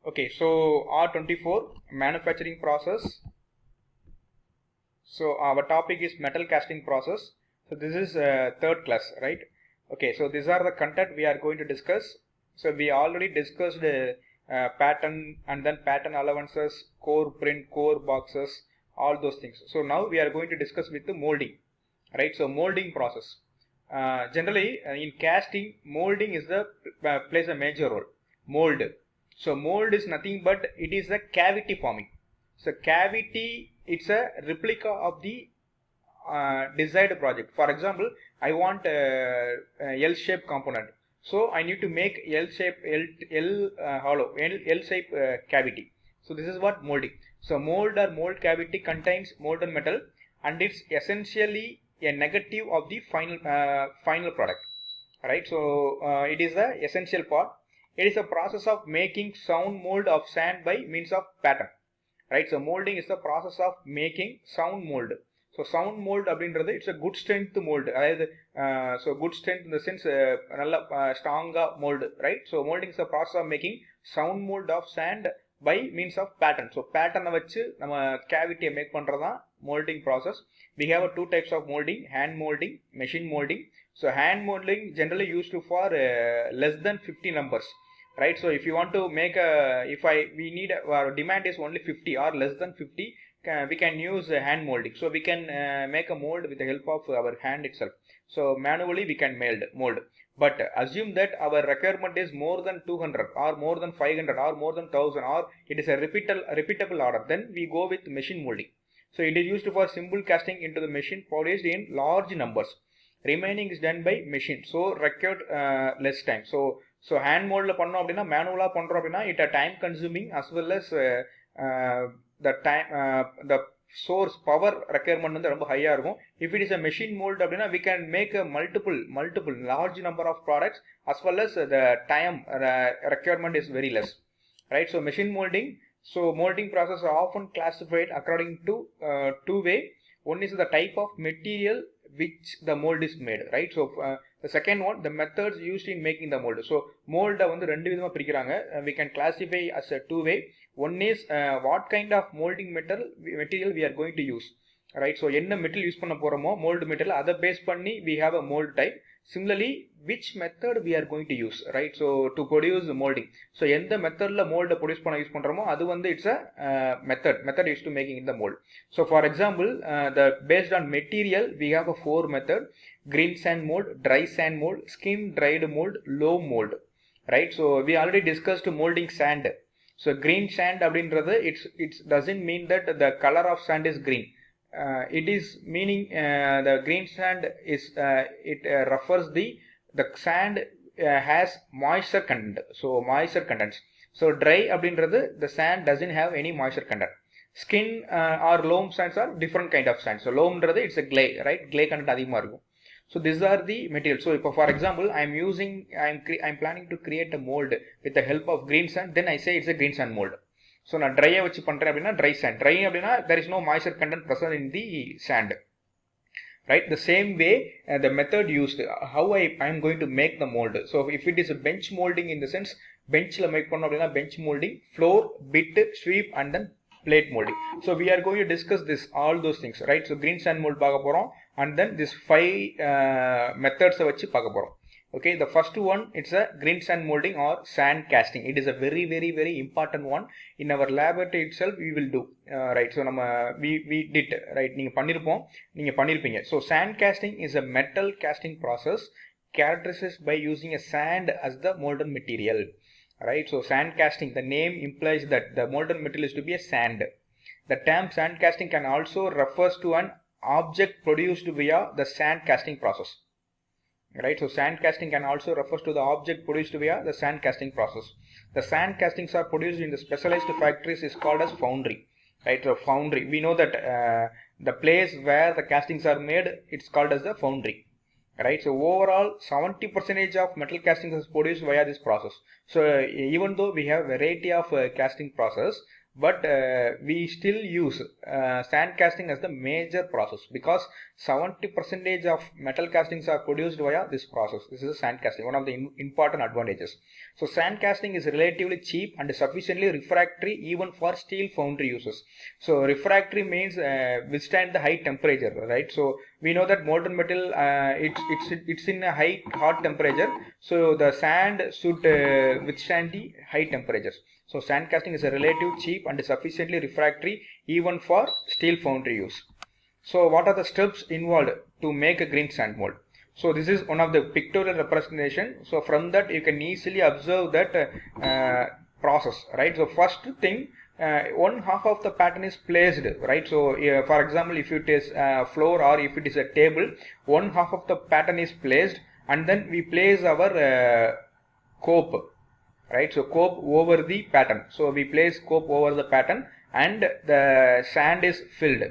Okay, so R24 manufacturing process. So our topic is metal casting process. So this is third class, right? Okay, so these are the content we are going to discuss. So we already discussed pattern and then pattern allowances, core print, core boxes, all those things. So now we are going to discuss with the molding, right? So molding process. Generally in casting, molding is the plays a major role. Mold. So mold is nothing but it is a cavity forming. So cavity, it's a replica of the desired project. For example, I want a L-shaped component. So I need to make L-shape, hollow, L-shape cavity. So this is what molding. So mold or mold cavity contains molten metal, and it's essentially a negative of the final product. Right. So it is the essential part. It is a process of making sound mold of sand by means of pattern. Right. So molding is the process of making sound mold. So sound mold அப்படின்றது it's a good strength mold. அதாவது so good strength in the sense நல்ல ஸ்ட்ராங்கா mold, right? So molding is the process of making sound mold of sand by means of pattern. So pattern வச்சு நம்ம கேவிட்டியை make பண்றதுதான் molding process. We have two types of molding: hand molding, machine molding. So hand molding generally used for less than 50 numbers. Right, so if you want to make a, if we need our demand is only 50 or less than 50, we can use hand molding. So we can make a mold with the help of our hand itself. So manually we can mold, but assume that our requirement is more than 200 or more than 500 or more than 1000, or it is a repeatable order, then we go with machine molding. So it is used for simple casting into the machine polished in large numbers. Remaining is done by machine, so required less time. So hand moldல பண்ணோம் அப்படின்னா மேனுவலா பண்றோம் அப்படின்னா it a time consuming as well as the time the source power requirement வந்து ரொம்ப ஹையா இருக்கும். If it is a machine mold அப்படின்னா we can make a multiple large number of products as well as the time requirement is very less. Right, so machine molding. So molding process are often classified according to two way. One is the type of material which the mold is made, right? So the second one, the methods used in making the mold. So mold வந்து ரெண்டு விதமா பிரிக்கிறாங்க. We can classify as a two way. One is what kind of molding material we are going to use, right? So என்ன material use பண்ண போறோமோ mold material, அதை base பண்ணி we have a mold type. Similarly, which method we are going to use, right? So to produce molding, so எந்த மெத்தட்ல mold produce பண்ண use பண்றோமோ அது வந்து it's a method used to making in the mold. So for example, the based on material we have a four method: green sand mold, dry sand mold, skin dried mold, loam mold. Right, so we already discussed molding sand. So green sand அப்படின்றது it doesn't mean that the color of sand is green. It is meaning the green sand is it refers the sand has moisture content. So moisture contents. So dry அப்படின்றது the sand doesn't have any moisture content. Skin or loam sands are different kind of sand. So loamன்றது it's a clay, right? Clay content அதிகமா இருக்கும். So these are the materials. So for example, I'm planning to create a mold with the help of green sand, then I say it's a green sand mold. So நான் ட்ரையை வச்சு பண்றேன் அப்படின்னா dry sand. Dry அப்படின்னா there is no moisture content present in the sand. Right, the same way the method used, how I'm going to make the mold. So if it is a bench molding, in the sense benchல make பண்ணோம் அப்படின்னா bench molding, floor, bit, sweep and then plate molding. So we are going to discuss this all those things, right? So green sand mold பார்க்க போறோம், and then this 5 methods வச்சு பார்க்க போறோம். Okay, the first one, it's a green sand molding or sand casting. It is a very important one. In our laboratory itself we will do, right? So நம்ம we did, right? நீங்க பண்ணிருப்பீங்க. So sand casting is a metal casting process characterized by using a sand as the molten material. Right, so sand casting, the name implies that the molten material is to be a sand. The term sand casting can also refers to an object produced via the sand casting process. Right, so sand casting can also refers to the object produced via the sand casting process. The sand castings are produced in the specialized factories is called as foundry. Right, so foundry, we know that the place where the castings are made, it's called as the foundry. Right, so overall 70% of metal castings is produced via this process. So even though we have variety of casting process, but we still use sand casting as the major process because 70% of metal castings are produced via this process. This is a sand casting, one of the important advantages. So sand casting is relatively cheap and sufficiently refractory even for steel foundry uses. So refractory means withstand the high temperature, right? So we know that molten metal it's in a hot temperature, so the sand should withstand the high temperatures. So sand casting is a relative cheap and sufficiently refractory even for steel foundry use. So what are the steps involved to make a green sand mold? So this is one of the pictorial representation. So from that you can easily observe that process, right? So first thing, one half of the pattern is placed, right? So for example, if it is floor or if it is a table, one half of the pattern is placed and then we place our cope, right? So cope over the pattern. So we place cope over the pattern and the sand is filled,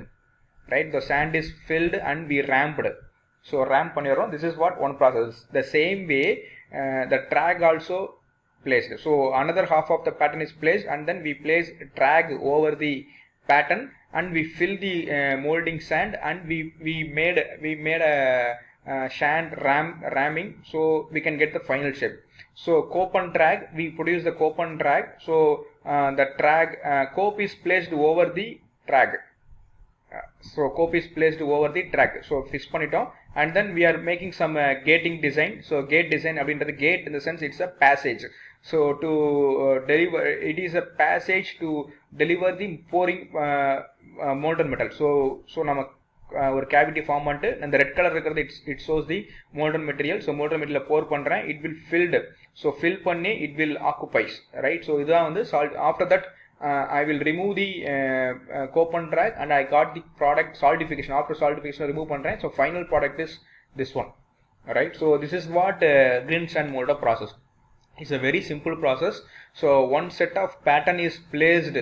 right? The sand is filled and we ramped. So ramp pannirom. This is what one process. The same way the drag also placed. So another half of the pattern is placed and then we place drag over the pattern and we fill the molding sand and we made a sand ramming so we can get the final shape. So cope and drag, we produce the cope and drag. So the drag cope is placed over the drag. So cope is placed over the drag. So fix பண்ணிட்டோம் and then we are making some gating design. So gate design அப்படின்றது gate in the sense it's a passage. So to deliver, it is a passage to deliver the pouring molten metal. So நம்ம ஒரு cavity form பண்ணிட்டு அந்த red colour இருக்கிறது it shows the molten material. So molten material pour பண்ணுறேன், it will filled. So fill பண்ணி it will occupies, right? So இதுதான் வந்து சால்ட். After that I will remove the cope and drag and I got the product solidification. After solidification remove பண்றேன். So final product is this one, right? So this is what green sand molder process. It's a very simple process. So one set of pattern is placed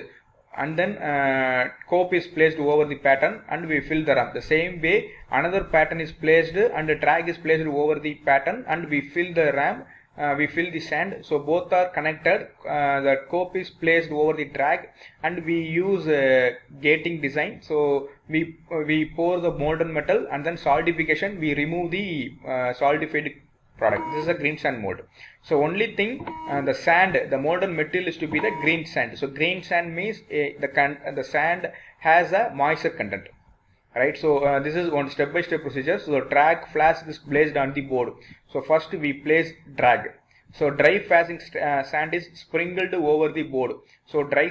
and then cope is placed over the pattern and we fill the ramp. The same way another pattern is placed and the drag is placed over the pattern and we fill the ramp. We fill the sand, so both are connected. The cope is placed over the drag and we use gating design. So we pour the molten metal and then solidification, we remove the solidified product. This is a green sand mold. So only thing, the sand, the molten material is to be the green sand. So green sand means the sand has a moisture content, right? So this is one step by step procedure. So the drag flask is placed on the board. So first we place drag. So dry facing sand is sprinkled over the board. So dry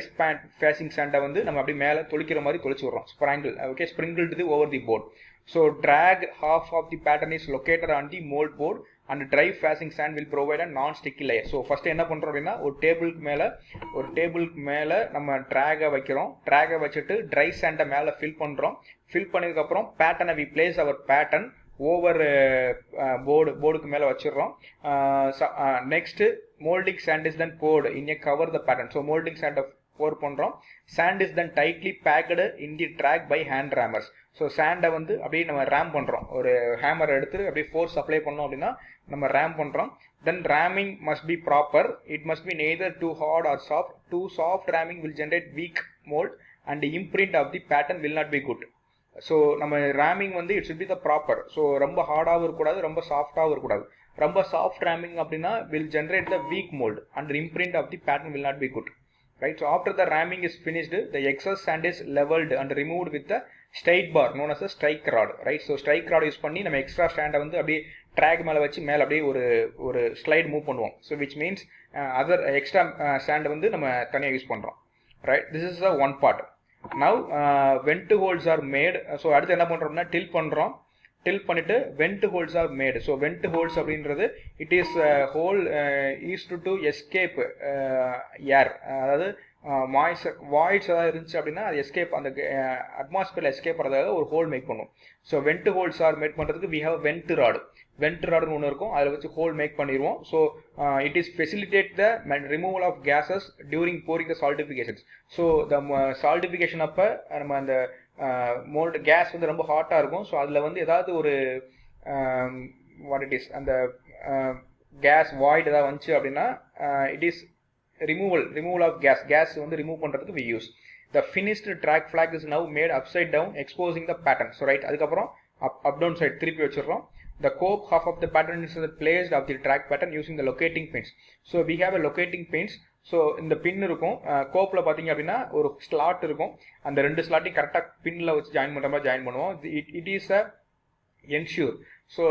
facing sand வந்து நம்ம அப்படியே மேல தொளிக்கிற மாதிரி தொளிச்சு விடுறோம். Sprinkled over the board. So drag half of the pattern is located on the mold board and dry facing sand will provide a non-sticky layer. So first என்ன பண்றோம் அப்படின்னா ஒரு டேபிளுக்கு மேல நம்ம drag வைக்கிறோம். drag வச்சிட்டு dry sand மேல fill பண்றோம். fill பண்ணதுக்கு அப்புறம் pattern we place our pattern over போர்டுக்கு மேல வச்சிடுறோம். Next molding sand is then poured in a cover the pattern. So molding sand pour பண்றோம். sand is then tightly packed in the drag by hand rammers. So சாண்டை வந்து அப்படியே நம்ம ram பண்ணுறோம். ஒரு ஹேமர் எடுத்து அப்படியே ஃபோர்ஸ் அப்ளை பண்ணோம் அப்படின்னா நம்ம ரேம் பண்ணுறோம். Then ramming must be proper. It must be neither too hard or soft. Too soft ramming will generate weak mould and imprint of the pattern will not be good. So நம்ம ramming வந்து it should be the proper. So ரொம்ப ஹார்டாகவும் இருக்கக்கூடாது, ரொம்ப சாஃப்டாகவும் இருக்கக்கூடாது. ரொம்ப soft ramming அப்படின்னா will generate the weak mould and imprint of the pattern will not be good, right? So after the ramming is finished, the excess sand is leveled and removed with the straight bar known as a strike rod, right? So strike rod use பண்ணி நம்ம extra ஸ்டாண்டை வந்து அப்படியே track மேலே வச்சு மேலே அப்படியே ஒரு ஸ்லைட் மூவ் பண்ணுவோம். So which means other extra ஸ்டாண்டை வந்து நம்ம தனியாக யூஸ் பண்ணுறோம், right? This is the one part. Now vent holes are made. So அடுத்து என்ன பண்ணுறோம்னா டில் பண்ணுறோம். டில் பண்ணிட்டு vent holes are made. So vent holes அப்படின்றது it is hole used to escape air. அதாவது வாய்ட்ஸ் ஏதாவது இருந்துச்சு அப்படின்னா அது எஸ்கேப், அந்த அட்மாஸ்பியரில் எஸ்கேப் பண்ணுறதுக்காக ஒரு ஹோல் மேக் பண்ணுவோம். So vent holes are make பண்ணுறதுக்கு we have vent rod. Vent ராடுன்னு ஒன்று இருக்கும், அதில் வச்சு ஹோல் மேக் பண்ணிடுவோம். So it is facilitate the removal of gases during pouring the solidifications. So the solidification அப்போ நம்ம அந்த மோல்டு கேஸ் வந்து ரொம்ப ஹாட்டாக இருக்கும். ஸோ அதில் வந்து ஏதாவது ஒரு வாட் இட் இஸ் அந்த கேஸ் வாய்ட் ஏதாவது வந்துச்சு அப்படின்னா it is removal of gas வந்து remove பண்றதுக்கு we use. The finished track flag is now made upside down, exposing the pattern. So right, அதுக்கப்புறம் up down side திருப்பி வச்சிடுறோம். The cope half of the pattern is placed of the track pattern using the locating pins. So we have a locating pins. So இந்த பின் இருக்கும், கோப்பில் பார்த்தீங்க அப்படின்னா ஒரு slot இருக்கும், அந்த 2 ஸ்லாட்டையும் கரெக்டாக பின்னில் வச்சு ஜாயின் பண்ணுற மாதிரி ஜாயின் பண்ணுவோம். It is a ensure. So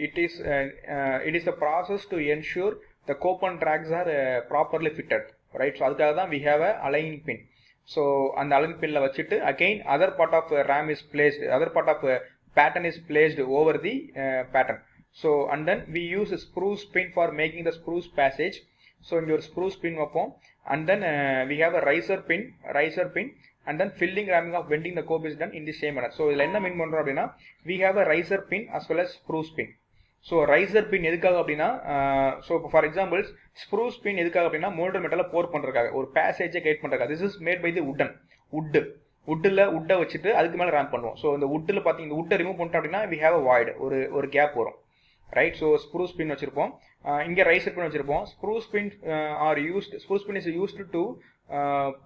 it is a process to ensure the cope and tracks are properly fitted, right? So அதுக்காக தான் we have a align pin. So அந்த align pinல வச்சுட்டு again other part of ram is placed, other part of pattern is placed over the pattern. So and then we use a spruce pin for making the spruce passage. So இங்க ஒரு spruce pin வைப்போம், and then we have a riser pin, and then filling ramming of bending the cope is done in the same manner. So இதில் என்ன மீன் பண்ணுறோம் அப்படின்னா we have a riser pin as well as spruce pin. So riser pin எதுக்காக அப்படின்னா, so இப்போ for example spruce பின் எதுக்காக அப்படின்னா மோல்டர் மெட்டலை pour பண்ணுறதுக்காக, ஒரு பேசேஜை கிரியேட் பண்ணுறதுக்காக. This is made by the உட்டை வச்சுட்டு அதுக்கு மேலே ரேம்ப் பண்ணுவோம். ஸோ இந்த உட்டில் பார்த்தீங்க, இந்த உட்டை ரிமூவ் பண்ணிட்டோம் அப்படின்னா we have a void, ஒரு கேப் வரும், ரைட்? ஸோ ஸ்ப்ரூஸ் பின் வச்சிருப்போம், இங்கே ரைசர் பின் வச்சிருப்போம். Sprue pin is used to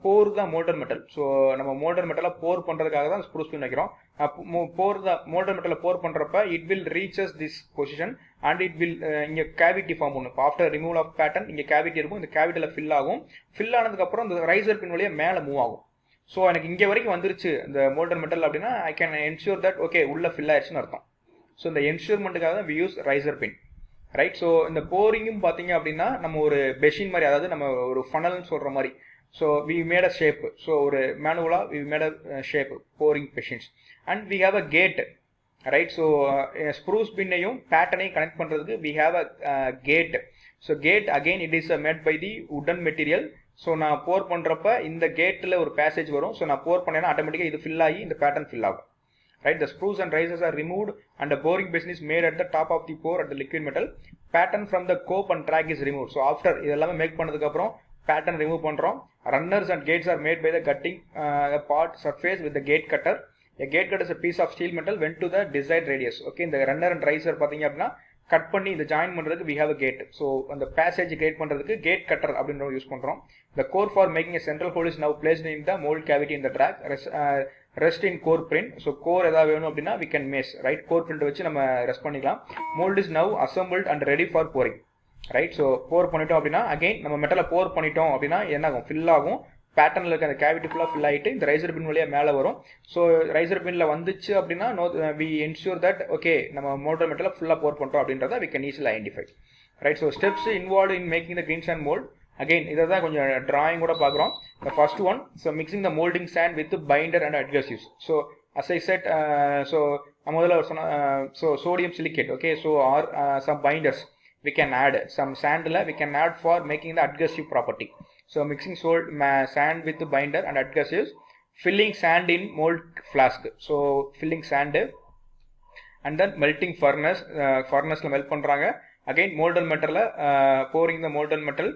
pour the molten metal. So நம்ம மோல்டர் மெட்டலை போர் பண்ணுறதுக்காக தான் ஸ்ப்ரூஸ் பின் வைக்கிறோம். மோல்டர் மெட்டலை போர் பண்ணுறப்ப it will reaches this position and it will இங்கே கேவிட்டி ஃபார்ம் பண்ணும். ஆஃப்டர் ரிமூவல் ஆஃப் பேட்டர்ன் இங்கே கேவிட்டி இருக்கும், இந்த கேவிட்டியில் ஃபில் ஆகும். ஃபில் ஆனதுக்கப்புறம் இந்த ரைசர் பின் வழியாக மேலே மூவ் ஆகும். ஸோ எனக்கு இங்கே வரைக்கும் வந்துருச்சு இந்த மோல்டர் மெட்டல் அப்படின்னா I can ensure that okay உள்ள ஃபில் ஆயிடுச்சுன்னு அர்த்தம். ஸோ இந்த என்ஷூர்மெண்ட்டுக்காக தான் we use riser pin, right? So இந்த போரிங்கும் பார்த்தீங்க அப்படின்னா நம்ம ஒரு பெஷின் மாதிரி, அதாவது நம்ம ஒரு ஃபனல்னு சொல்கிற மாதிரி. So we made a shape, so ஒரு மேனுவலாக we made a shape pouring basins and we have a gate, right? So sprue பின்னையும் பேட்டர்னையும் கனெக்ட் பண்ணுறதுக்கு we have a gate. So gate again it is made by the wooden material. So நான் போர் பண்ணுறப்ப இந்த கேட்டில் ஒரு பேசேஜ் வரும். So நான் போர் பண்ணேன்னா ஆட்டோமேட்டிக்காக இது ஃபில் ஆகி இந்த பேட்டர்ன் ஃபில் ஆகும், right? The sprues and risers are removed and the boring basin is made at the top of the pore at the liquid metal. Pattern from the cope and track is removed. So after இதெல்லாம் make பண்ணதுக்கு அப்புறம் pattern remove பண்றோம். Runners and gates are made by the cutting the part surface with the gate cutter. A gate cutter is a piece of steel metal went to the desired radius. Okay, இந்த runner and riser பாத்தீங்க அப்படின்னா cut பண்ணி இந்த join பண்றதுக்கு we have a gate. So அந்த passage create பண்றதுக்கு gate cutter அப்படின்ற use பண்றோம். The core for making a central hole is now placed in the mold cavity in the track. Rest in core print. So core ஏதாவது வேணும் அப்படின்னா we can mesh, right? core print வச்சு நம்ம rest பண்ணிக்கலாம். Mold is now assembled and ready for pouring, right? So pour பண்ணிட்டோம் அப்படின்னா again நம்ம மெட்டலை pour பண்ணிட்டோம் அப்படின்னா என்ன ஆகும்? ஃபில் ஆகும். பேட்டர்னில் இருக்க அந்த கேவிட்டி ஃபுல்லாக ஃபில் ஆகிட்டு இந்த ரைசர் பின் வழியாக மேலே வரும். ஸோ ரைசர் பின்னில் வந்துச்சு அப்படின்னா வி என்ஷூர் தட் ஓகே நம்ம மோல்டர் மெட்டலை ஃபுல்லாக போர் பண்ணுறோம் அப்படின்றத we can easily identify, right? So steps involve in making the green sand mould. Again இதை தான் கொஞ்சம் டிராயிங் கூட பார்க்குறோம். The first one, so mixing the moulding sand with binder and adhesives. So as I said, so முதல்ல சொன்ன so sodium silicate, okay, so are some binders we can add some sand we can add for making the adhesive property. So mixing sand with the binder and adhesives, filling sand in mold flask. So filling sand and then melting furnace la melt பண்றாங்க. Again molten metal pouring the molten metal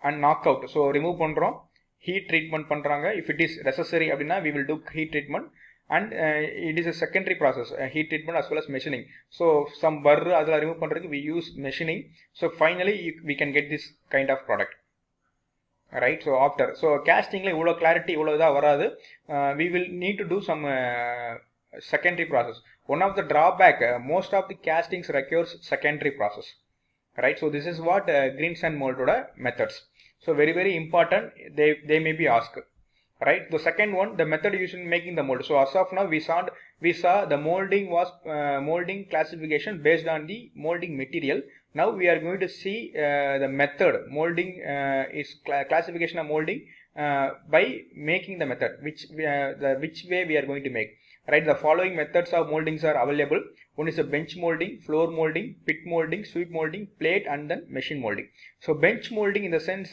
and knock out. So remove பண்றோம், heat treatment பண்றாங்க. If it is necessary அப்படினா we will do heat treatment. And it is a secondary process, heat treatment as well as machining. So some burr adala remove பண்றதுக்கு we use machining. So finally we can get this kind of product, right? So after, so casting la இவ்வளவு clarity இவ்வளவு இதா வராது. We will need to do some secondary process. One of the drawback, most of the castings requires secondary process, right? So this is what green sand mold oda methods. So very important, they may be asked, right? The second one, the method used in making the mold. So as of now we saw the molding was molding classification based on the molding material. Now we are going to see the method molding is classification of molding by making the method, which way we are going to make, right? The following methods of moldings are available. One is a bench molding, floor molding, pit molding, sweep molding, plate, and then machine molding. So bench molding in the sense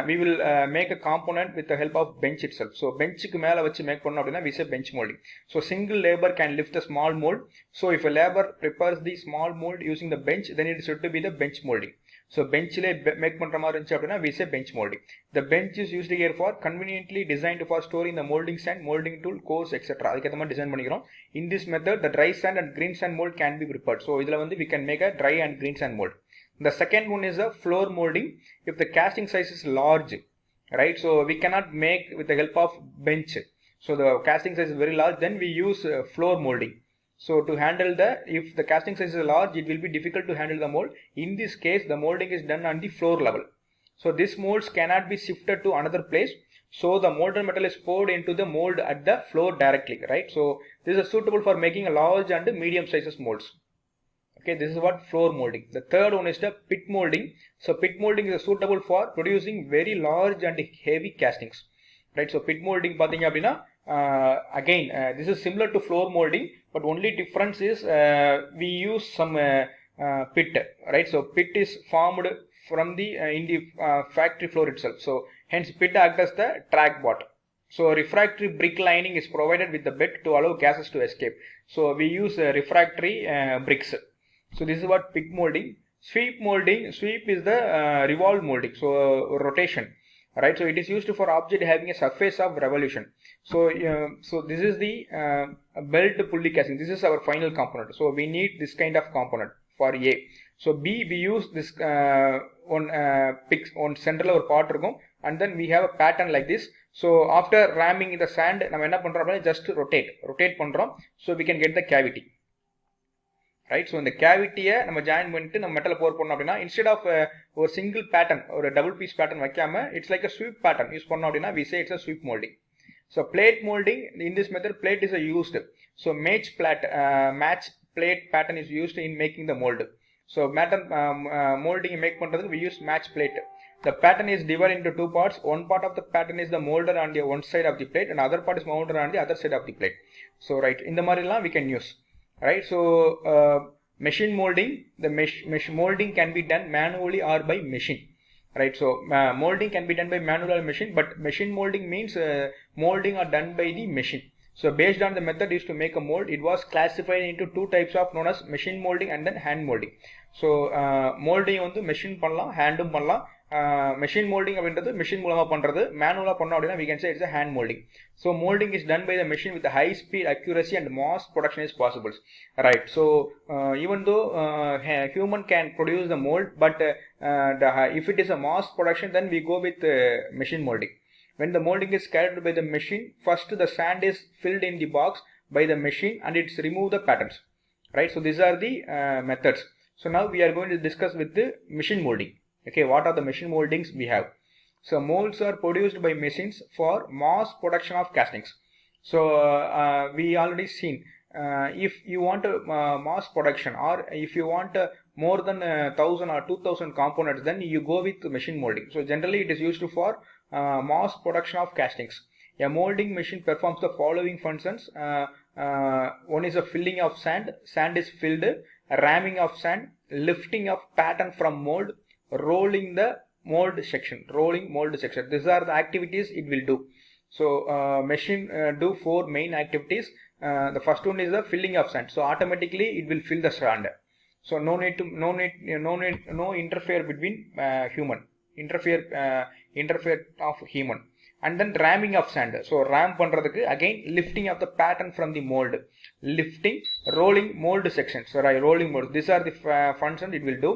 we will make a component with the help of bench itself. So bench ku mela vachi make pannnom appadina we say bench molding. So single labor can lift a small mold. So if a labor prepares the small mold using the bench, then it is said to be the bench molding. So bench le make பண்ற மாதிரி இருந்துச்சு அப்படின்னா we say bench molding. The bench is used here for conveniently designed for storing the molding sand, molding tool, cores, etc. அதுக்கு ஏத்த மாதிரி design பண்ணிக்கிறோம். In this method the dry sand and green sand mold can be prepared. So இதுல வந்து we can make a dry and green sand mold. The second one is a floor molding. If the casting size is large, right, so we cannot make with the help of bench. So the casting size is very large, then we use floor molding. So to handle if the casting size is large, it will be difficult to handle the mold. In this case, the molding is done on the floor level. So these molds cannot be shifted to another place. So the molten metal is poured into the mold at the floor directly, right? So this is suitable for making a large and medium sizes molds. Okay, this is what floor molding. The third one is the pit molding. So pit molding is suitable for producing very large and heavy castings, right? So pit molding pathinga appadina, again this is similar to floor molding, but only difference is we use some pit, right? So pit is formed from the in the factory floor itself. So hence pit acts as the track bot. So refractory brick lining is provided with the bed to allow gases to escape. So we use refractory bricks. So this is what pit molding. Sweep molding. Sweep is the revolve molding. So rotation, right? So it is used for object having a surface of revolution. So so this is the belt pulley casting. This is our final component. So we need this kind of component for A. So B, we use this on central or part இருக்கும், and then we have a pattern like this. So after ramming in the sand, நம்ம என்ன பண்றோம், just rotate பண்றோம், so we can get the cavity. Right, so இந்த கேவிட்டியை நம்ம join பண்ணிட்டு நம்ம மெட்டலை போர் பண்ணோம் அப்படின்னா, இன்ஸ்டெட் ஆஃப் ஒரு சிங்கிள் பேட்டர்ன், ஒரு டபுள் பீஸ் பேட்டர்ன் வைக்காம it's like a sweep pattern use பண்ணோம் அப்படின்னா we say it's a sweep molding. So plate molding, in this method plate is used. So match plate pattern is used in making the mold. So molding make பண்றதுக்கு we use match plate. The pattern is divided into two parts. One part of the pattern is the molder on the one side of the plate, and other part is molded on the other side of the plate. So right, இந்த மாதிரிலாம் we can use. Right, so machine molding, the mesh molding can be done manually or by machine. Right, so molding can be done by manual or machine, but machine molding means molding are done by the machine. So based on the method used to make a mold, it was classified into two types of known as machine molding and then hand molding. So molding வந்து machine பண்ணலாம், handum பண்ணலாம். Machine molding அப்படின்றது machine மூலமா பண்றது, manual பண்ணோம் அப்படின்னா we can say it's a hand molding. So molding is done by the machine with a high speed, accuracy and mass production is possible. Right, so even though human can produce the mold, but if it is a mass production, then we go with machine molding. When the molding is carried by the machine, first the sand is filled in the box by the machine and it's remove the patterns. Right, so these are the methods. So now we are going to discuss with the machine molding. Okay, what are the machine moldings we have? So molds are produced by machines for mass production of castings. So we already seen, if you want mass production, or if you want more than 1000 or 2000 components, then you go with machine molding. So generally it is used for mass production of castings. A molding machine performs the following functions. One is a filling of sand is filled, ramming of sand, lifting of pattern from mold, rolling mold section. These are the activities it will do. So machine do four main activities. The first one is the filling of sand. So automatically it will fill the sand. So no interfere between interfere of human. And then ramming of sand. So ram பண்றதுக்கு again lifting of the pattern from the mold, lifting, rolling mold sections. So rolling mold, these are the functions it will do.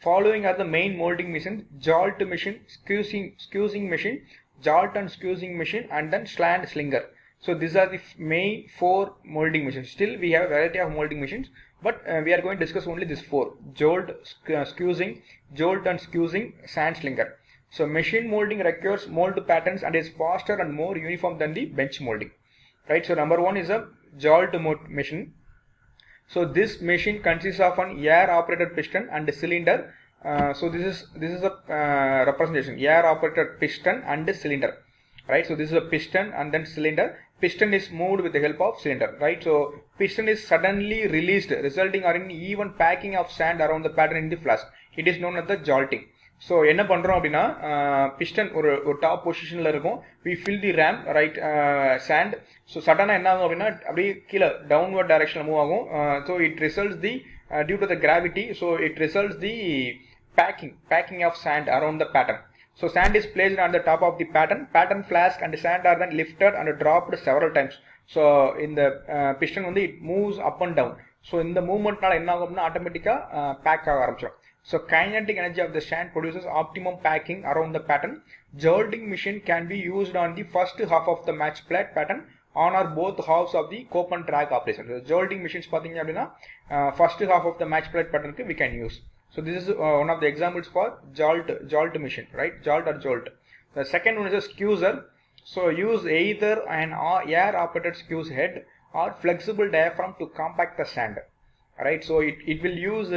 Following are the main molding machines: jolt machine, squeezing machine, jolt and squeezing machine, and then slant slinger. So these are the main four molding machines. Still we have a variety of molding machines, but we are going to discuss only these four: jolt, squeezing, jolt and squeezing, sand slinger. So machine molding requires mold patterns and is faster and more uniform than the bench molding. Right, so number one is a jolt machine. So this machine consists of an air operated piston and cylinder. So this is a representation: air operated piston and cylinder. Right, so this is a piston and then cylinder. Piston is moved with the help of cylinder. Right, so piston is suddenly released, resulting in even packing of sand around the pattern in the flask. It is known as the jolting. So என்ன பண்ணுறோம் அப்படின்னா, piston ஒரு top பொசிஷனில் இருக்கும். We fill the ram, right, sand. So சடனாக என்ன ஆகும் அப்படின்னா அப்படியே கீழே டவுன்வர்ட் டைரக்ஷனில் மூவ் ஆகும். So it results the due to the gravity. So it results the packing of sand around the pattern. So sand is placed on the top of the pattern flask and sand are then lifted and dropped several times. So in the piston வந்து it moves up and down. So இந்த மூவ்மெண்ட்னால என்ன ஆகும்னா ஆட்டோமேட்டிக்காக back ஆக ஆரம்பிச்சிடும். So kinetic energy of the sand produces optimum packing around the pattern. Joulting machine can be used on the first half of the match plate pattern on or both halves of the cope and drag operation. So joulting machines பாத்தீங்க அப்படின்னா first half of the match plate pattern we can use. So this is one of the examples for jolt machine, right? Jolt or jolt. The second one is a squeezer. So use either an air operated squeeze head or flexible diaphragm to compact the sand. Right, so it will use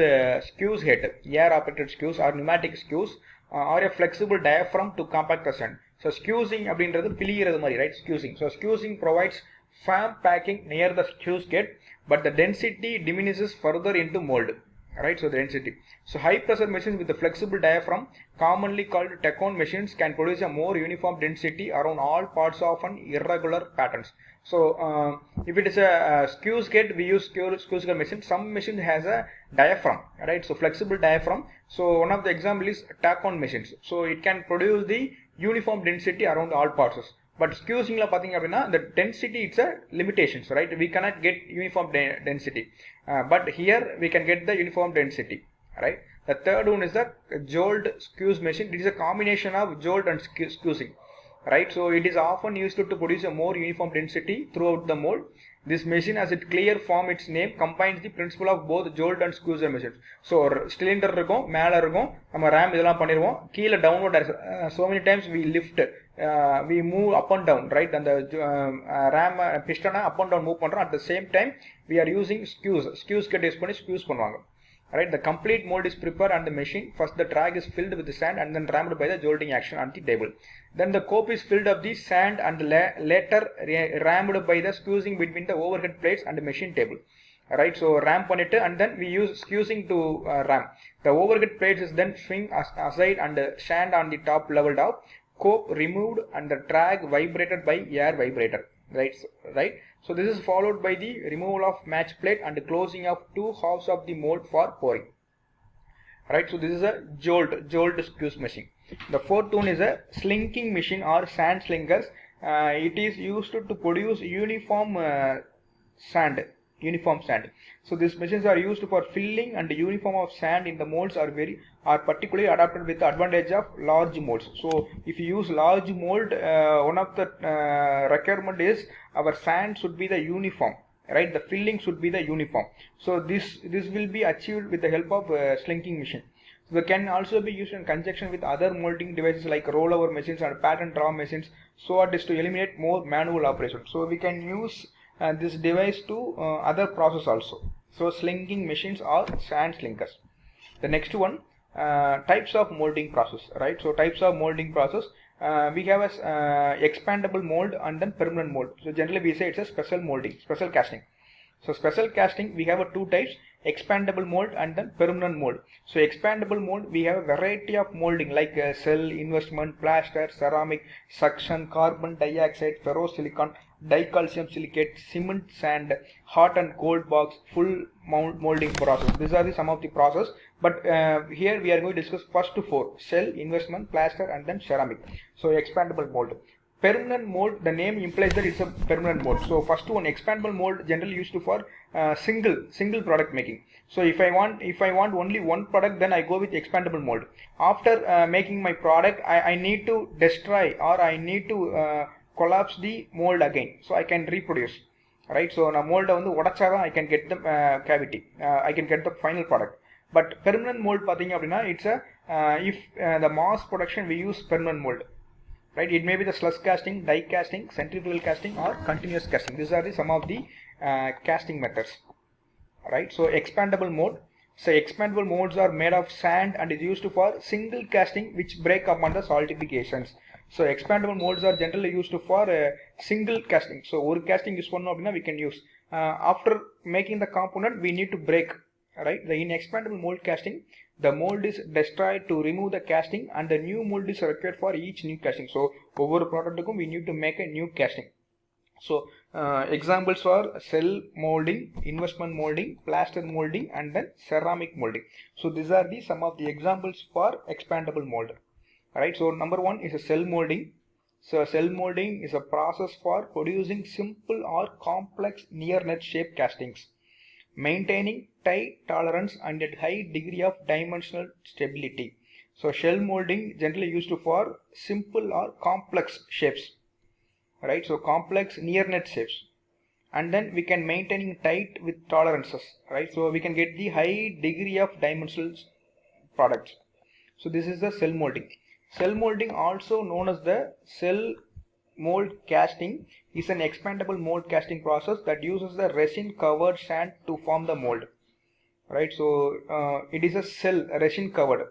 squeeze head, air operated squeeze or pneumatic squeeze or a flexible diaphragm to compact the sand. So squeezing அப்படின்றது பிழியிறது மாதிரி, right? Squeezing. So squeezing provides firm packing near the squeeze gate, but the density diminishes further into mold. Right, so the density. So high pressure machines with a flexible diaphragm, commonly called Tacon machines, can produce a more uniform density around all parts of an irregular patterns. So if it is a squeeze gate, we use squeeze gate machine. Some machine has a diaphragm, right? So flexible diaphragm. So one of the example is Tacon machines. So it can produce the uniform density around all parts. But squeezing la பாத்தீங்க அப்படின்னா the density it's a limitations, right? We cannot get uniform density, but here we can get the uniform density, right? The third one is the jolt squeeze machine. It is a combination of jolt and squeezing, right? So it is often used to produce a more uniform density throughout the mold. This machine, as it clear form its name, combines the principle of both jolt and squeezer machines. So cylinder இருக்கும், மேல இருக்கும், நம்ம ram இதெல்லாம் பண்ணிடுவோம், கீழே downward direction. So many times we lift, we move up and down, right? And the ram piston up and down move பண்றோம். At the same time we are using squeeze get use பண்ணி squeeze பண்ணுவாங்க. Right, the complete mold is prepared on the machine. First the drag is filled with the sand and then rammed by the jolting action on the table. Then the cope is filled up the sand and later rammed by the squeezing between the overhead plates and the machine table. Right, so ram பண்ணிட்டு and then we use squeezing to ram. The overhead plates is then swing aside and the sand on the top leveled out. Cope removed and the drag vibrated by air vibrator. Right. So this is followed by the removal of match plate and the closing of two halves of the mold for pouring. Right, so this is a jolt squeeze machine. The fourth one is a slinking machine or sand slingers. It is used to produce uniform sand. So these machines are used for filling and the uniform of sand in the molds are particularly adapted with the advantage of large molds. So if you use large mold, one of the requirement is our sand should be the uniform, right? The filling should be the uniform. So this will be achieved with the help of slinking machine. So they can also be used in conjunction with other molding devices like rollover machines and pattern draw machines, so as to eliminate more manual operation. So we can use this device to other process also. So slinking machines are sand slinkers. The next one, types of molding process, right? So types of molding process, we have a expandable mold and then permanent mold. So generally we say it's a special casting. So special casting, we have two types, expandable mold and then permanent mold. So expandable mold, we have a variety of molding like cell, investment, plaster, ceramic, suction, carbon dioxide, ferrosilicon, dicalcium silicate, cement sand, hot and cold box, full molding process. These are some of the process, but here we are going to discuss first four: cell, investment, plaster and then ceramic. So expandable mold. Permanent mold, the name implies that it's a permanent mold. So first one, expandable mold, generally used for single product making. So if I want only one product, then I go with expandable mold. After making my product, I need to destroy or I need to collapse the mold again, so I can reproduce, right? So na mold வந்து உடைச்சாதான் I can get the cavity, I can get the final product. But permanent mold பாத்தீங்க அப்படின்னா it's a if the mass production we use permanent mold, right? It may be the slush casting, die casting, centrifugal casting or continuous casting. These are some of the casting methods, right? So expandable mold. So expandable molds are made of sand and is used for single casting which break up under saltifications. So expandable molds are generally used for single casting. So one casting use பண்ணோம் அப்படின்னா we can use. After making the component we need to break, right? In expandable mold casting, the mold is destroyed to remove the casting and the new mold is required for each new casting. So ஒவ்வொரு ப்ராடக்ட்டுக்கும் we need to make a new casting. So examples are cell molding, investment molding, plaster molding and then ceramic molding. So these are some of the examples for expandable mold. Alright, so number one is a cell molding. So cell molding is a process for producing simple or complex near net shape castings. maintaining tight tolerance and a high degree of dimensional stability. So shell molding generally used for simple or complex shapes, right? So complex near net shapes, and then we can maintain tight with tolerances, right? So we can get the high degree of dimensional products. So this is the cell molding. Cell molding, also known as the cell mold casting, is an expandable mold casting process that uses the resin covered sand to form the mold, right? So it is a cell resin covered.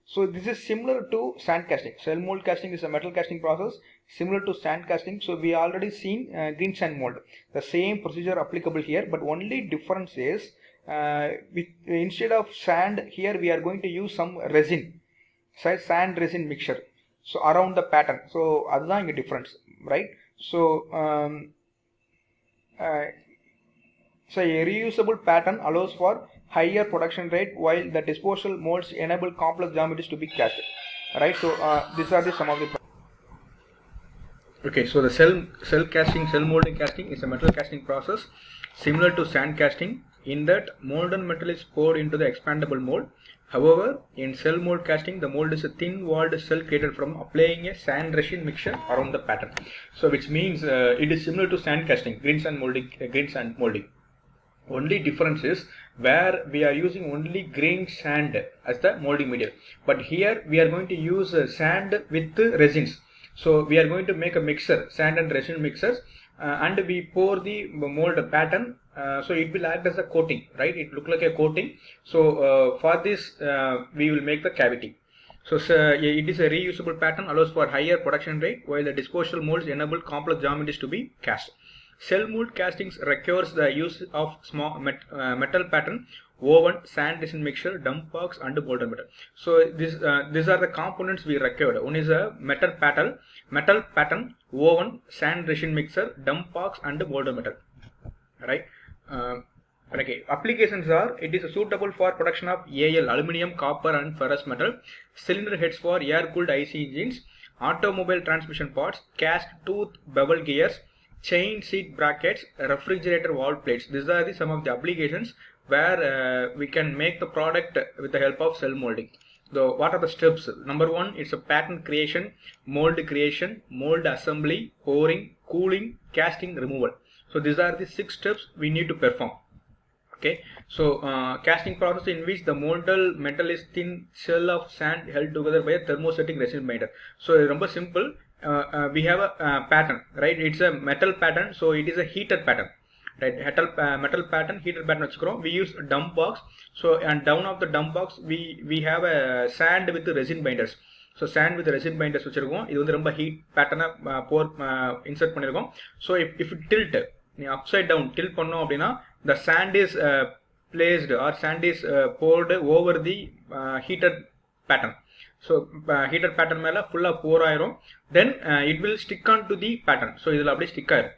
So this is similar to sand casting. Cell mold casting is a metal casting process similar to sand casting. So we already seen green sand mold, the same procedure applicable here, but only difference is instead of sand here we are going to use some resin, sand resin mixture, so around the pattern. So that's the difference, right? So so a reusable pattern allows for higher production rate, while the disposal molds enable complex geometries to be cast, right? So these are the some of the. Okay, so the cell casting, cell molding casting is a metal casting process similar to sand casting in that molten metal is poured into the expandable mold. However, in cell mold casting, the mold is a thin-walled cell created from applying a sand resin mixture around the pattern. So, which means it is similar to sand casting, green sand molding. Only difference is where we are using only green sand as the molding medium, but here we are going to use sand with resins. So we are going to make a mixer, sand and resin mixers, and we pour the mold pattern. So it will act as a coating, right? It look like a coating. So for this we will make the cavity. So it is a reusable pattern, allows for higher production rate, while the disposal molds enable complex geometries to be cast. Cell mold castings requires the use of small metal pattern, oven, sand resin mixture, dump box, and molten metal. So these are the components we required. One is a metal pattern, oven, sand resin mixer, dump box, and molten metal. Right. Okay. Applications are: it is suitable for production of AL, aluminium, copper, and ferrous metal. Cylinder heads for air-cooled IC engines, automobile transmission parts, cast tooth bevel gears, chain seat brackets, refrigerator valve plates. These are some of the applications where we can make the product with the help of cell molding. So what are the steps? Number one, it's a pattern creation, mold assembly, pouring, cooling, casting, removal. So these are the 6 steps we need to perform. Okay, so casting process in which the molded metal is thin shell of sand held together by a thermostatic resin binder. So ரொம்ப simple. We have a pattern, right? It's a metal pattern, so it is a heated pattern, right? Metal pattern, heated pattern vechukrom. We use dump box. So and down of the dump box we have a sand with resin binders. So sand with resin binders vechirkom. Idu vandu romba heat pattern pour insert பண்ணிருக்கோம். So if you tilt upside down tilt பண்ணோம் அப்படினா the sand is placed or sand is poured over the heated pattern. So heated pattern மேல ஃபுல்லா pour ஆயிரும். Then it will stick on to the pattern. So இதுல அப்படியே stick ஆயிரும்.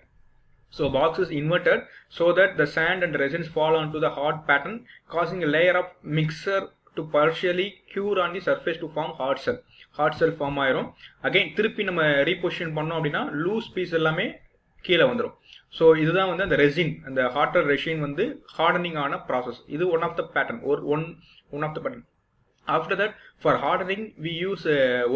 So box is inverted so that the sand and resins fall onto the hard pattern, causing a layer of mixer to partially cure on the surface to form hard shell. Hard shell form ஆயிரும். Again திருப்பி நம்ம reposition பண்ணோம் அப்படினா loose piece எல்லாமே கீழே வந்துரும். So இதுதான் வந்து அந்த ரெசின், அந்த ஹாட்டர் ரெசின் வந்து ஹார்டனிங் ஆன ப்ராசஸ். இது one of the pattern, one of the pattern. After that, for hardening we use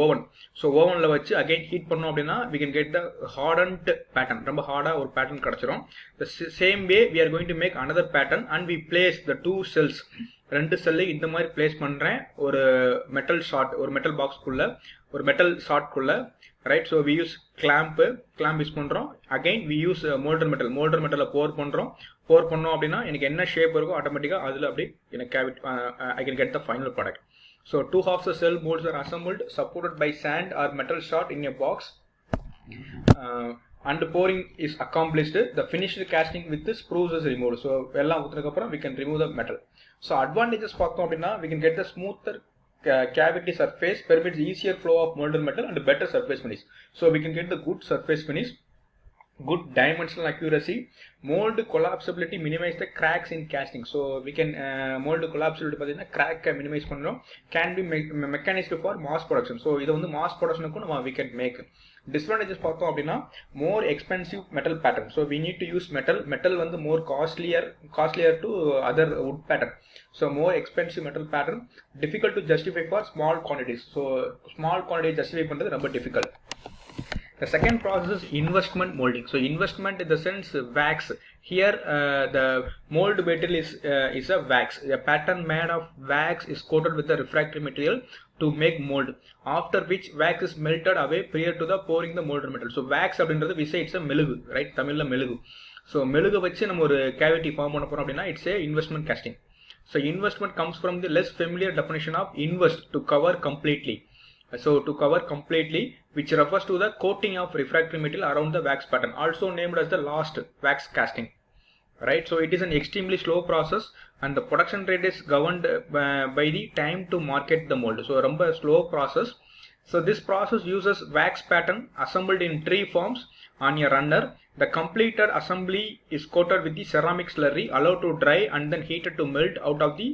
oven. So ovenல வச்சு again heat பண்ணோம் அப்படினா we can get the hardened pattern. ரொம்ப ஹார்டா ஒரு பேட்டர்ன் கிடைச்சிரும். The same way we are going to make another pattern and we place the 2 cells. 2 செல்லை இந்த மாதிரி பிளேஸ் பண்றேன் ஒரு மெட்டல் ஷார்ட், ஒரு மெட்டல் பாக்ஸ் குள்ள, ஒரு மெட்டல் ஷார்ட் குள்ள, right? So we use clamp use பண்றோம். Again we use molten metal pour பண்றோம். pour பண்ணோம் அப்படினா எனக்கு என்ன ஷேப் இருக்கோ ஆட்டோமேட்டிக்கா அதுல அப்படியே எனக்கு I can get the final product. So 2 halves of cell molds are assembled, supported by sand or metal shot in a box, and pouring is accomplished. The finished casting with the spruce is removed. So எல்லாம் ஊத்துனதுக்கு அப்புறம் we can remove the metal. So advantages பார்த்தோம் அப்படினா we can get the smoother cavity surface, permits easier flow of molten metal and better surface finish. So we can get the good surface finish. good dimensional accuracy, mold collapsibility, minimize the cracks in casting. So we can mold collapsibility pathina crack minimize பண்றோம், can be mechanized for mass production. So இத வந்து mass production க்கு நம்ம we can make. Disadvantages பார்த்தோம் அப்படின்னா more expensive metal pattern. So we need to use metal வந்து more costlier to other wood pattern. So more expensive metal pattern, difficult to justify for small quantities. So small quantity justify பண்றது ரொம்ப difficult. The second process is investment molding. So investment in the sense wax. Here the mold material is a wax. A pattern made of wax is coated with the refractory material to make mold, after which wax is melted away prior to the pouring the molded metal. So wax அப்படின்றது we say it's a மெழுகு, right? தமிழ்ல மெழுகு. So மெழுகு வச்சு நம்ம ஒரு cavity form பண்ண போறோம் அப்படின்னா it's a investment casting. So investment comes from the less familiar definition of invest, to cover completely. So to cover completely, which refers to the coating of refractory material around the wax pattern, also named as the last wax casting, right? So it is an extremely slow process and the production rate is governed by the time to market the mold. So ரொம்ப slow process. So this process uses wax pattern assembled in 3 forms on a runner. The completed assembly is coated with the ceramic slurry, allowed to dry and then heated to melt out of the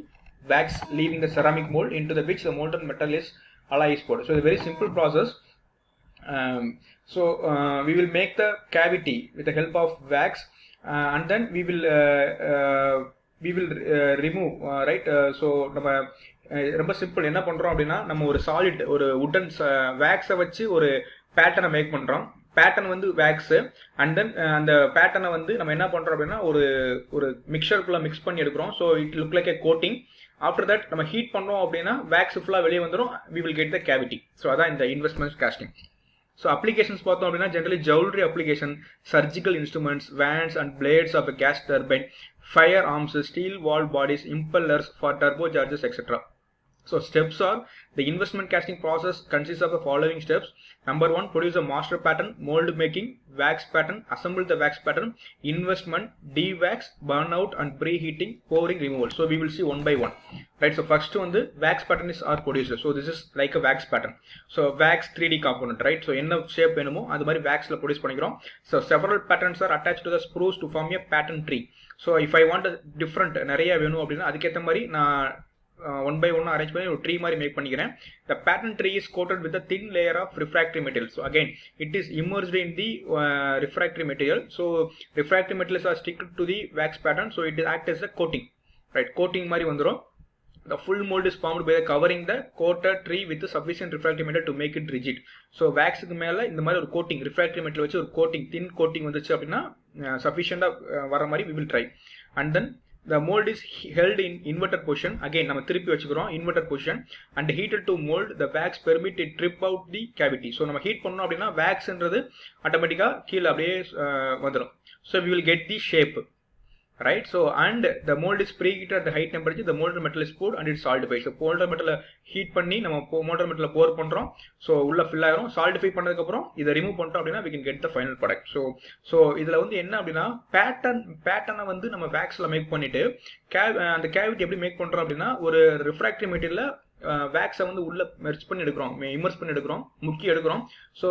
wax, leaving the ceramic mold into the which the molten metal is alloy is poured. So it's a very simple process. We will make the cavity with the help of wax, and then we will remove, right? So நம்ம ரொம்ப simple என்ன பண்றோம் அப்படின்னா, நம்ம ஒரு solid ஒரு வுடன் வேக்ஸை வச்சு ஒரு பேட்டர்னை மேக் பண்றோம். பேட்டர்ன் வந்து வேக்ஸ், அண்ட் தென் அந்த பேட்டர்னை வந்து நம்ம என்ன பண்றோம் அப்படின்னா ஒரு மிக்சருக்குள்ள மிக்ஸ் பண்ணி எடுக்கிறோம். So it look like A coating. After that நம்ம ஹீட் பண்ணோம் அப்படின்னா வேக்ஸ் ஃபுல்லாக வெளியே வந்துடும், we will get the cavity. So அதான் இந்த இன்வெஸ்ட்மெண்ட் காஸ்டிங். ஸோ அப்ளிகேஷன்ஸ் பார்த்தோம் அப்படின்னா generally jewellery application, surgical instruments, vanes and blades of gas turbine, firearms, steel valve bodies, impellers for turbochargers, etc. So steps are, the investment casting process consists of the following steps. Number 1, produce a master pattern, mold making, wax pattern, assemble the wax pattern, investment, dewax, burnout and preheating, pouring, removal. So we will see one by one, right? So first one, the wax pattern is our produced. So this is like a wax pattern. So wax 3D component, right? So என்ன shape வேணுமோ அது மாதிரி waxல produce பண்ணிக்கிறோம். So several patterns are attached to the spruce to form a pattern tree. So if I want a different நிறைய வேணும் அப்படின்னா அதுக்கேற்ற மாதிரி நான் one by one arrange பண்ணி ஒரு tree மாதிரி மேக் பண்ணிக்கிறேன். The pattern tree is coated with a thin layer of refractory material. So again it is immersed in the refractory material. So refractory materials are stick to the wax pattern, so it acts as a coating, right? Coating மாதிரி வந்துரும். The full mold is formed by covering the coated tree with sufficient refractory material to make it rigid. So wax க்கு மேல இந்த மாதிரி ஒரு coating refractory material வச்சு ஒரு coating thin coating வந்துச்சு அப்படின்னா sufficient வர மாதிரி we will try. And then the mold is held in inverted position. Again நம்ம திருப்பி வச்சுக்கிறோம் inverted position and heated to mold. The wax permit it trip out the cavity. So நம்ம heat பண்ணோம் அப்படின்னா waxன்றது ஆட்டோமேட்டிக்கா கீழே அப்படியே வந்துடும். So we will get the shape, right? So and the mold is preheated at the high temperature. The molded metal is poured and it solidifies. So molded metal heat பண்ணி நம்ம molded metal pour பண்றோம். So உள்ள fill ஆயிரும். Solidify பண்ணதுக்கு அப்புறம் இத remove பண்ணிட்டோம் அப்படின்னா we can get the final product. So இதுல வந்து என்ன அப்படின்னா பேட்டர்னை வந்து நம்ம waxல மேக் பண்ணிட்டு அந்த cavity எப்படி மேக் பண்றோம் அப்படின்னா ஒரு refractory materialல வேக்ஸை வந்து உள்ள மெர்ஜ் பண்ணி எடுக்கிறோம், இமர்ஸ் பண்ணி எடுக்கிறோம், முக்கி எடுக்கிறோம். ஸோ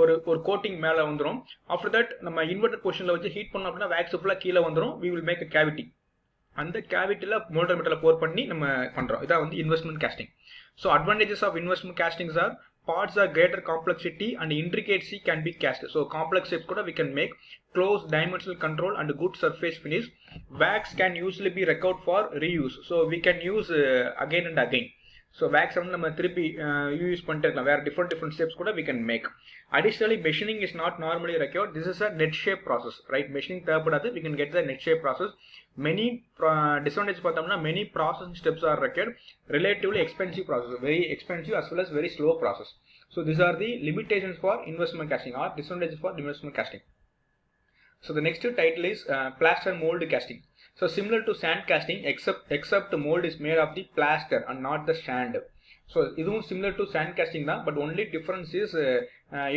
ஒரு கோட்டிங் மேலே வந்துடும். ஆஃப்டர் தட் நம்ம இன்வெர்டட் பொசிஷனில் வச்சு ஹீட் பண்ணோம் அப்படின்னா வேக்ஸ் ஃபுல்லாக கீழே வந்துடும். We will make a cavity. அந்த கேவிட்டியில் மோல்டர் மெட்டலை போர் பண்ணி நம்ம பண்ணுறோம். இதான் வந்து investment casting. So advantages of investment castings are parts are greater complexity and intricacy can be cast. So complex shapes kuda we can make, close dimensional control and good surface finish. Wax can usually be recovered for reuse. So we can use again and again. So wax வந்து நம்ம திருப்பி use பண்ணிட்டு இருக்கலாம். வேற different shapes கூட we can make. Additionally, machining is not normally required. This is a net shape process, right? Machining தேவைப்படாது. We can get the net shape process. Many disadvantages பார்த்தோம்னா many processing steps are required. Relatively expensive process, very expensive as well as very slow process. So these are the limitations for investment casting or disadvantages for investment casting. So the next title is plaster mold casting. So similar to sand casting, except the mold is made of the plaster and not the sand. So இதுவும் similar to sand casting தான், but only difference is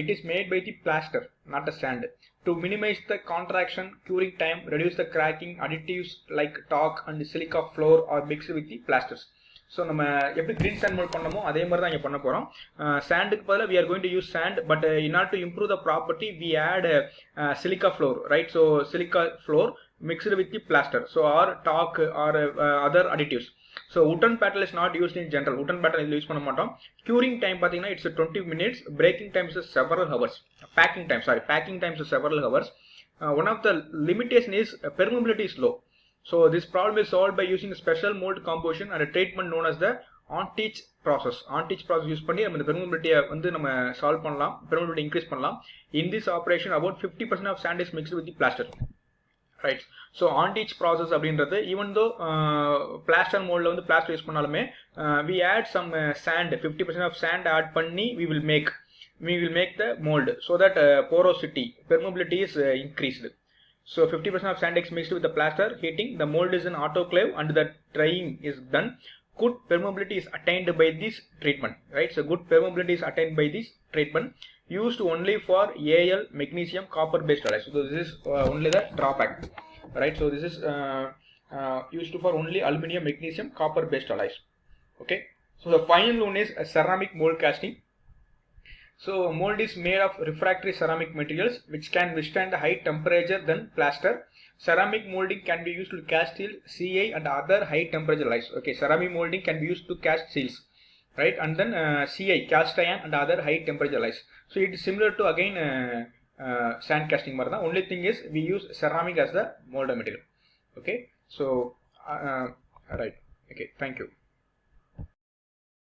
it is made by the plaster, not the sand. To minimize the contraction, curing time, reduce the cracking, additives like talc and silica flour are mixed with the plasters. So நம்ம எப்படி green sand mould பண்ணமோ அதே மாதிரி தான் இங்கே பண்ண போகிறோம். சாண்டுக்கு பதிலாக we are going to use sand, but in order to improve the property we add silica floor, right? So silica floor mixed with the plaster, so or talc or other additives. So wooden paddle is not used in general. Wooden paddle is use பண்ண மாட்டோம். Curing time பார்த்தீங்கன்னா it's 20 minutes. Breaking time is several hours. Packing time is several hours. One of the limitation is permeability is low. So this problem is solved by using a special mold composition and a treatment known as the on-teach process. On-teach process use பண்ணி நம்ம இந்த permeability வந்து நம்ம solve பண்ணலாம், permeability increase பண்ணலாம். In this operation about 50% of sand is mixed with the plaster. Right. So on-teach process அப்படின்றது even though plaster moldல வந்து plaster use பண்ணாலுமே we add some sand, 50% of sand add பண்ணி we will make the mold so that porosity, permeability is increased. So 50% of sand is mixed with the plaster, heating, the mold is in autoclave and the drying is done. Good permeability is attained by this treatment, right? So good permeability is attained by this treatment, used only for Al, magnesium, copper based alloys. So this is only the drawback, right? So this is used for only aluminum, magnesium, copper based alloys. Okay. So the final one is a ceramic mold casting. So mold is made of refractory ceramic materials which can withstand high temperature than plaster. Ceramic molding can be used to cast steel, CI and other high temperature alloys. Okay, ceramic molding can be used to cast steels, right? And then CI, cast iron and other high temperature alloys. So it is similar to again sand casting martha. Only thing is we use ceramic as the mold material. Okay, so right. Okay, thank you.